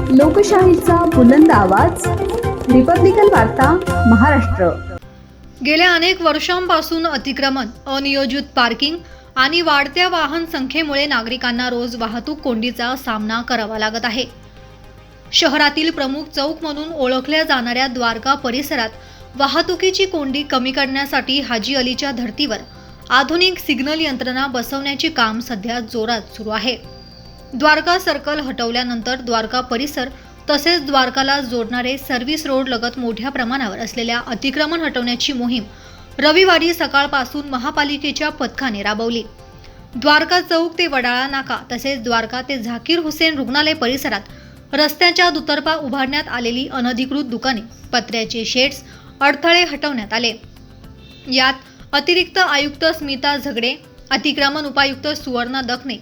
लोकशाहीचा बुलंद आवाज, रिपब्लिकन वार्ता महाराष्ट्र। गेल्या अनेक वर्षांपासून अतिक्रमण, अनियोजित पार्किंग आणि वाढत्या वाहन संख्येमुळे नागरिकांना रोज वाहतूक कोंडीचा सामना करावा लागत आहे। शहरातील प्रमुख चौक म्हणून ओळखल्या जाणाऱ्या द्वारका परिसरात वाहतुकीची कोंडी कमी करण्यासाठी हाजी अलीच्या धर्तीवर आधुनिक सिग्नल यंत्रणा बसवण्याचे काम सध्या जोरात सुरू आहे। द्वारका सर्कल हटवल्यानंतर द्वारका परिसर तसेच द्वारकाला जोडणारे सर्व्हिस रोड लगत मोठ्या प्रमाणावर असलेल्या अतिक्रमण हटवण्याची मोहीम रविवारी सकाळपासून महापालिकेच्या पथकाने राबवली। द्वारका चौक ते वडाळा नाका तसेच द्वारका ते झाकीर हुसेन रुग्णालय परिसरात रस्त्याच्या दुतर्फा उभारण्यात आलेली अनधिकृत दुकाने, पत्र्याचे शेड्स, अडथळे हटवण्यात आले। यात अतिरिक्त आयुक्त स्मिता झगडे, अतिक्रमण उपायुक्त सुवर्णा दखने,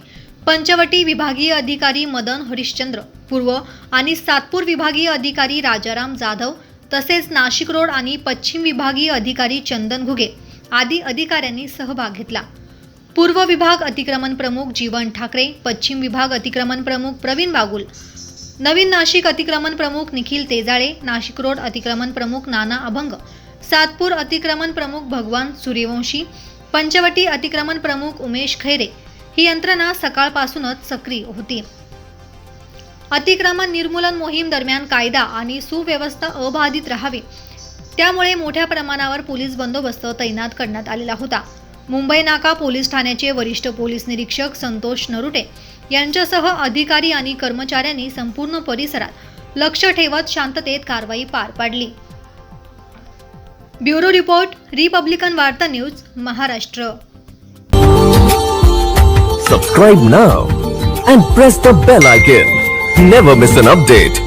पंचवटी विभागीय अधिकारी मदन हरिश्चंद्र, पूर्व आणि सातपूर विभागीय अधिकारी राजाराम जाधव तसेच नाशिक रोड आणि पश्चिम विभागीय अधिकारी चंदन घुगे आदी अधिकाऱ्यांनी सहभाग घेतला। पूर्व विभाग अतिक्रमण प्रमुख जीवन ठाकरे, पश्चिम विभाग अतिक्रमण प्रमुख प्रवीण बागुल, नवीन नाशिक अतिक्रमण प्रमुख निखिल तेजाळे, नाशिक रोड अतिक्रमण प्रमुख नाना अभंग, सातपूर अतिक्रमण प्रमुख भगवान सूर्यवंशी, पंचवटी अतिक्रमण प्रमुख उमेश खैरे ही यंत्रणा सकाळपासूनच सक्रिय होती। अतिक्रमण निर्मूलन मोहीम दरम्यान कायदा आणि सुव्यवस्था अबाधित राहावी त्यामुळे मोठ्या प्रमाणावर पोलीस बंदोबस्त तैनात करण्यात आलेला होता। मुंबई नाका पोलीस ठाण्याचे वरिष्ठ पोलीस निरीक्षक संतोष नरुटे यांच्यासह अधिकारी आणि कर्मचाऱ्यांनी संपूर्ण परिसरात लक्ष ठेवत शांततेत कारवाई पार पाडली। ब्युरो रिपोर्ट, रिपब्लिकन वार्ता news, Maharashtra. Subscribe now and press the bell icon. Never miss an update.